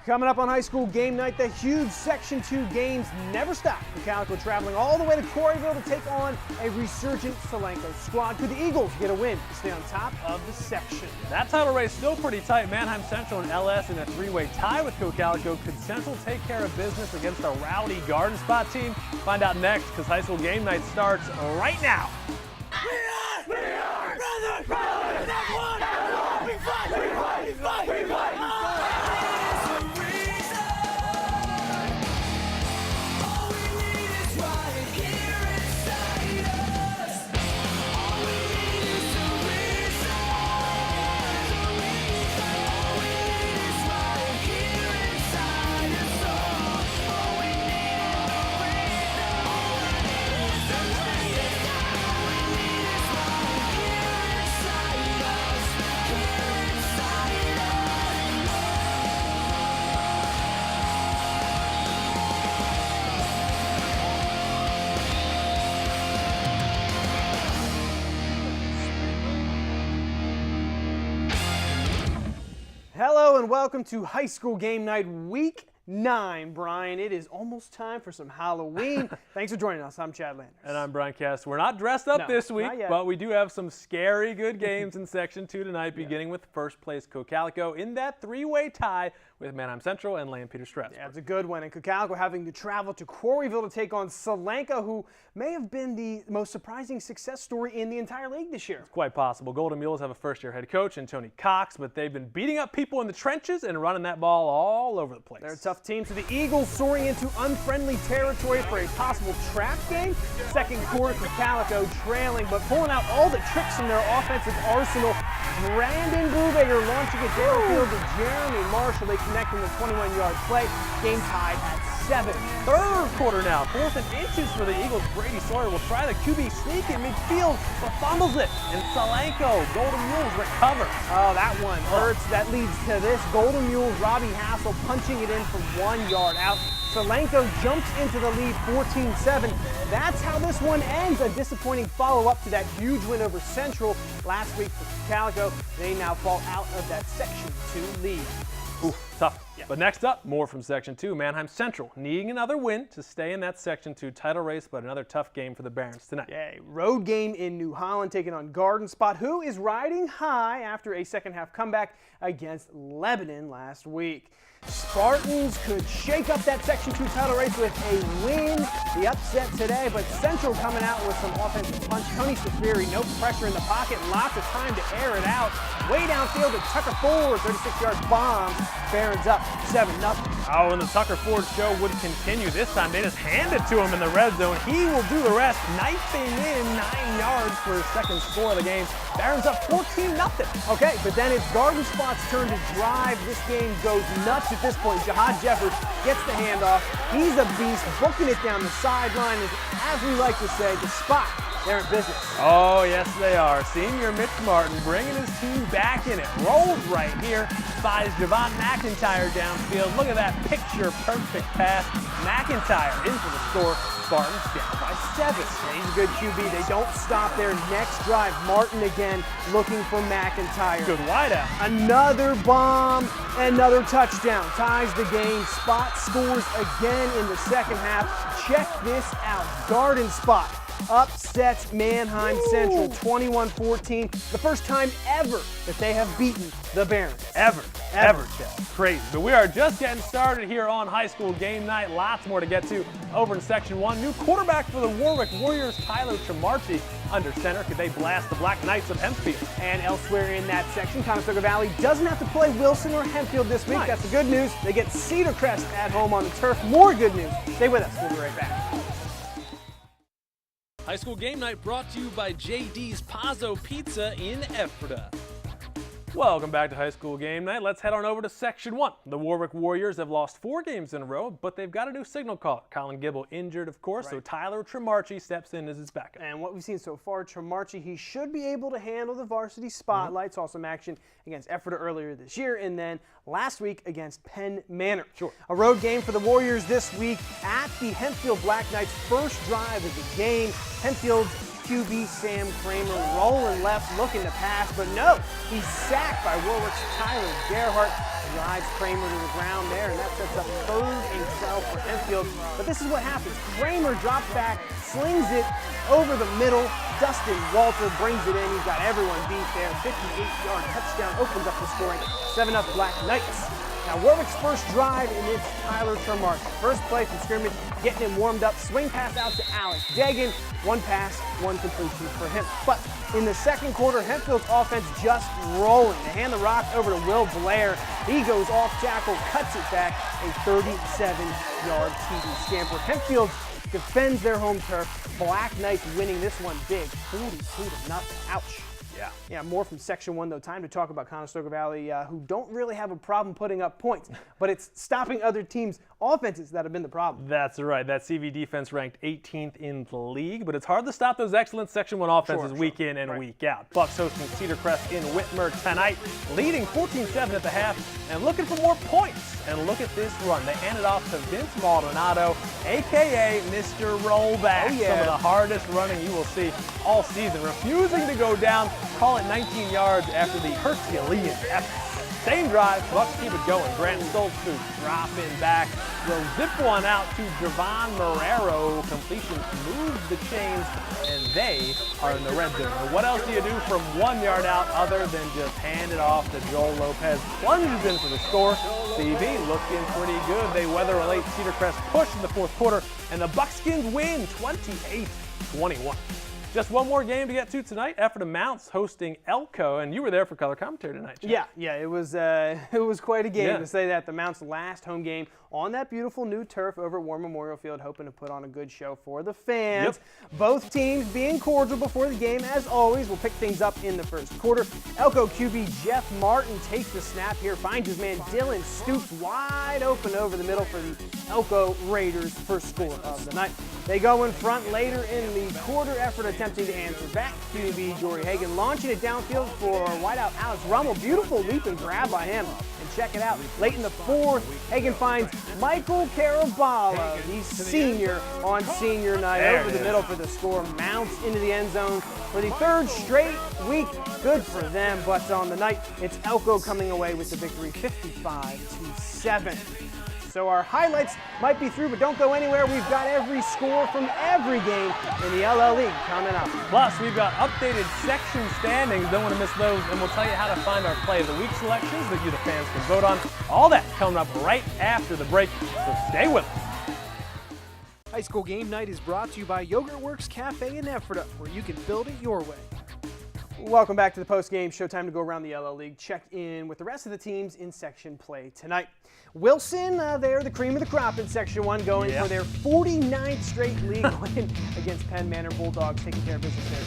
Coming up on high school game night, the huge Section 2 games never stop. Cocalico traveling all the way to Quarryville to take on a resurgent Solanco squad. Could the Eagles get a win to stay on top of the section? That title race still pretty tight. Manheim Central and LS in a three-way tie with Cocalico. Could Central take care of business against a rowdy Garden Spot team? Find out next, because high school game night starts right now. We are brothers, number one. We fight. Hello and welcome to high school game night week 9, Brian. It is almost time for some Halloween. Thanks for joining us. I'm Chad Landers. And I'm Bryan Kast. We're not dressed up this week, but we do have some scary good games in Section 2 tonight, beginning with first place Cocalico in that three-way tie with Manheim Central and Land Peter Strasburg. Yeah, it's a good one. And Cocalico having to travel to Quarryville to take on Solanco, who may have been the most surprising success story in the entire league this year. It's quite possible. Golden Mules have a first-year head coach in Tony Cox, but they've been beating up people in the trenches and running that ball all over the place. They're a tough team. So the Eagles soaring into unfriendly territory for a possible trap game. Second quarter, Cocalico trailing, but pulling out all the tricks from their offensive arsenal. Brandon Brubaker launching it downfield to Jeremy Marshall. They connect in the 21-yard play. Game tied at 7. Third quarter now. 4th and inches for the Eagles. Brady Sawyer will try the QB sneak in midfield, but fumbles it. And Solanco, Golden Mules recover. Oh, that one hurts. That leads to this. Golden Mules, Robbie Hassel punching it in from 1 yard out. Solanco jumps into the lead 14-7. That's how this one ends. A disappointing follow-up to that huge win over Central last week for Cocalico. They now fall out of that Section 2 lead. Ooh, tough. Yeah. But next up, more from Section 2. Manheim Central needing another win to stay in that Section 2 title race, but another tough game for the Barons tonight. Yeah, road game in New Holland taking on Garden Spot, who is riding high after a second-half comeback against Lebanon last week. Spartans could shake up that Section 2 title race with a win. The upset today, but Central coming out with some offensive punch. Tony Safiri, no pressure in the pocket, lots of time to air it out. Way downfield to Tucker Ford, 36-yard bomb. Barons up 7-0. Oh, and the Tucker Ford show would continue. This time they just hand it to him in the red zone. He will do the rest, knifing in 9 yards for his second score of the game. Barons up 14-0. Okay, but then it's Garden Spot's turn to drive. This game goes nuts at this point. Jihad Jeffers gets the handoff. He's a beast, booking it down the sideline. As we like to say, the Spot, they're in business. Oh, yes, they are. Senior Mitch Martin bringing his team back in it. Rolls right here. Spies Javon McIntyre downfield. Look at that picture-perfect pass. McIntyre in for the score. Spartans down by 7. He's a good QB. They don't stop their next drive. Martin again looking for McIntyre. Good wideout. Another bomb, another touchdown. Ties the game. Spot scores again in the second half. Check this out. Garden Spot upsets Manheim Central 21-14. The first time ever that they have beaten the Barons. Ever, Chad. Crazy. But we are just getting started here on high school game night. Lots more to get to over in Section 1. New quarterback for the Warwick Warriors, Tyler Tremarchi, under center. Could they blast the Black Knights of Hempfield? And elsewhere in that section, Conestoga Valley doesn't have to play Wilson or Hempfield this week. Nice. That's the good news. They get Cedar Crest at home on the turf. More good news. Stay with us. We'll be right back. High school game night brought to you by JD's Pazzo Pizza in Ephrata. Welcome back to high school game night. Let's head on over to Section 1. The Warwick Warriors have lost 4 games in a row, but they've got a new signal caller. Colin Gibble injured, of course, so Tyler Tremarchi steps in as his backup. And what we've seen so far, Tremarchi, he should be able to handle the varsity spotlight. Saw some action against Ephrata earlier this year, and then last week against Penn Manor. A road game for the Warriors this week at the Hempfield Black Knights' first drive of the game. Hempfield's QB Sam Kramer rolling left, looking to pass, but no, he's sacked by Warwick's Tyler Gerhardt. drives Kramer to the ground there, and that sets up 3rd and 12 for Hempfield. But this is what happens. Kramer drops back, slings it over the middle. Dustin Walter brings it in. He's got everyone beat there. 58-yard touchdown opens up the scoring. 7-up Black Knights. Now Warwick's first drive, and it's Tyler Termark. First play from scrimmage, getting him warmed up. Swing pass out to Alex Dagan. 1 pass, 1 completion for him. But in the second quarter, Hempfield's offense just rolling. They hand the rock over to Will Blair. He goes off tackle, cuts it back, a 37-yard TD scamper. Hempfield defends their home turf. Black Knights winning this one big, 42-0. Ouch. Yeah, more from Section 1, though. Time to talk about Conestoga Valley, who don't really have a problem putting up points, but it's stopping other teams' offenses that have been the problem. That's right. That CV defense ranked 18th in the league, but it's hard to stop those excellent Section 1 offenses week in and week out. Bucks hosting Cedar Crest in Whitmer tonight, leading 14-7 at the half and looking for more points. And look at this run. They hand it off to Vince Maldonado, a.k.a. Mr. Rollback. Oh, yeah. Some of the hardest running you will see all season. Refusing to go down, call it 19 yards after the Herculean effort. Same drive, Bucks keep it going. Grant Stoltzfus dropping back. Will zip one out to Javon Marrero. Completion moves the chains, and they are in the red zone. And what else do you do from 1 yard out other than just hand it off to Joel Lopez? Plunges in for the score. CV looking pretty good. They weather a late Cedar Crest push in the fourth quarter, and the Buckskins win 28-21. Just one more game to get to tonight. Ephrata Mounts hosting Elko, and you were there for color commentary tonight, Chad. Yeah, it was quite a game to say that. The Mounts' last home game on that beautiful new turf over at War Memorial Field, hoping to put on a good show for the fans. Both teams being cordial before the game, as always. We'll pick things up in the first quarter. Elko QB Jeff Martin takes the snap here, finds his man Dylan Stoops wide open over the middle for the Elko Raiders' first score of the night. They go in front later in the quarter, effort attempting to answer back. QB Jory Hagan launching it downfield for wideout Alex Rummel. Beautiful leap and grab by him. And check it out. Late in the fourth, Hagan finds Michael Caraballo, the senior on senior night, over the middle for the score. Mounts into the end zone for the 3rd straight week. Good for them, but on the night, it's Elko coming away with the victory, 55-7. So our highlights might be through, but don't go anywhere. We've got every score from every game in the LL League coming up. Plus, we've got updated section standings. Don't want to miss those, and we'll tell you how to find our Play of the Week selections that you, the fans, can vote on. All that coming up right after the break, so stay with us. High School Game Night is brought to you by Yogurt Works Cafe in Ephrata, where you can build it your way. Welcome back to the post-game show. Time to go around the LL League, check in with the rest of the teams in section play tonight. Wilson, they're the cream of the crop in Section 1, going for their 49th straight league win against Penn Manor Bulldogs, taking care of business there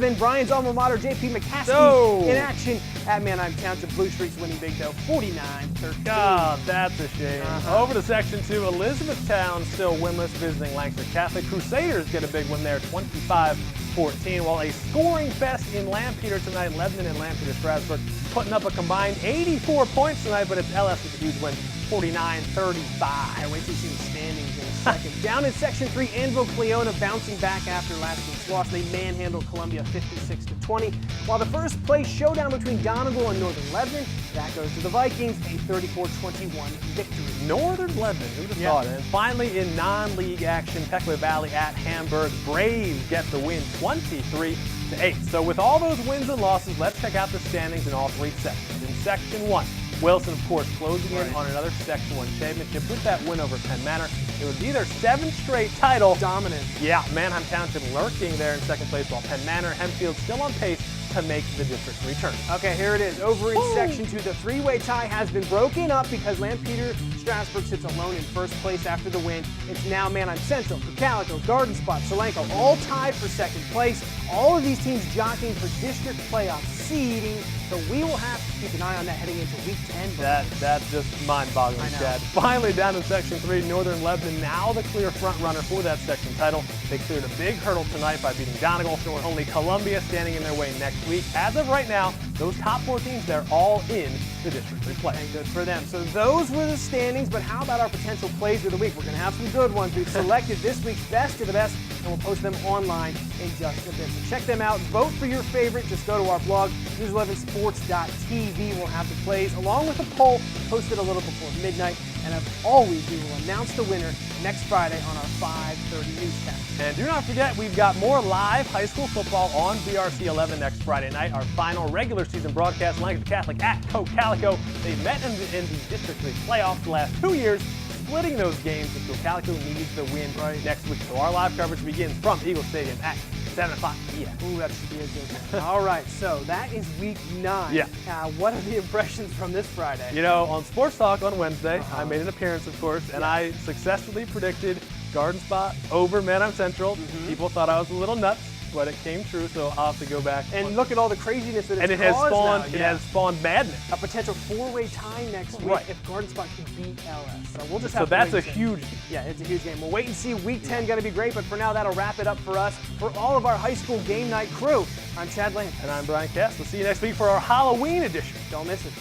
28-7. Bryan's alma mater, J.P. McCaskey, in action at Manheim Township. Blue Streaks winning big, though, 49-13. God, that's a shame. Over to Section 2, Elizabethtown still winless, visiting Lancaster Catholic. Crusaders get a big win there, 25-14, while a scoring fest in Lampeter tonight. Lebanon and Lampeter Strasburg putting up a combined 84 points tonight, but it's LS with a huge win, 49-35. Wait till you see the standings in a second. Down in Section 3, Anvil Cleona bouncing back after last week's loss. They manhandled Columbia 56-20. While the first place showdown between Donegal and Northern Lebanon, that goes to the Vikings, a 34-21 victory. Northern Lebanon, who'd have thought? And finally, in non-league action, Tekla Valley at Hamburg. Braves get the win, 23-8. So with all those wins and losses, let's check out the standings in all 3 sections. In Section 1, Wilson, of course, closing in on another Section 1 championship with that win over Penn Manor. It would be their 7th straight title. Dominant. Yeah, Manheim Township lurking there in second place, while Penn Manor, Hempfield still on pace to make the district return. Okay, here it is. Over in Section 2, the three-way tie has been broken up because Lampeter Strasburg sits alone in first place after the win. It's now Manheim Central, Cocalico, Garden Spot, Solanco, all tied for second place. All of these teams jockeying for district playoff seeding, so we will have to keep an eye on that heading into Week 10. That's just mind-boggling, Chad. Finally, down in Section 3, Northern Lebanon, now the clear front-runner for that section title. They cleared a big hurdle tonight by beating Donegal, showing only Columbia standing in their way next week. As of right now, those top 4 teams, they're all in the district replay. And good for them. So those were the standings, but how about our potential plays of the week? We're going to have some good ones. We've selected this week's best of the best, and we'll post them online in just a bit. So check them out. Vote for your favorite. Just go to our blog, news11sports.tv. We'll have the plays along with a poll posted a little before midnight. And as always, we will announce the winner next Friday on our 5:30 newscast. And do not forget, we've got more live high school football on BRC 11 next Friday night. Our final regular season broadcast, Lancaster Catholic at Cocalico. They've met in the district league playoffs the last 2 years, splitting those games, and Cocalico needs the win next week. So our live coverage begins from Eagle Stadium at 7 o'clock p.m. Ooh, that should be a good one. All right, so that is week 9. Yeah. What are the impressions from this Friday? You know, on Sports Talk on Wednesday, I made an appearance, of course, and I successfully predicted Garden Spot over Manheim Central. People thought I was a little nuts, but it came true, so I'll have to go back. And look at all the craziness that it's and it has caused spawned. now. It has spawned madness. A potential 4-way tie next week if Garden Spot can beat LS. So we'll just have So to that's wait a and see. huge. Yeah, it's a huge game. We'll wait and see. Week 10 going to be great, but for now, that'll wrap it up for us. For all of our high school game night crew, I'm Chad Lane. And I'm Bryan Kast. We'll see you next week for our Halloween edition. Don't miss it.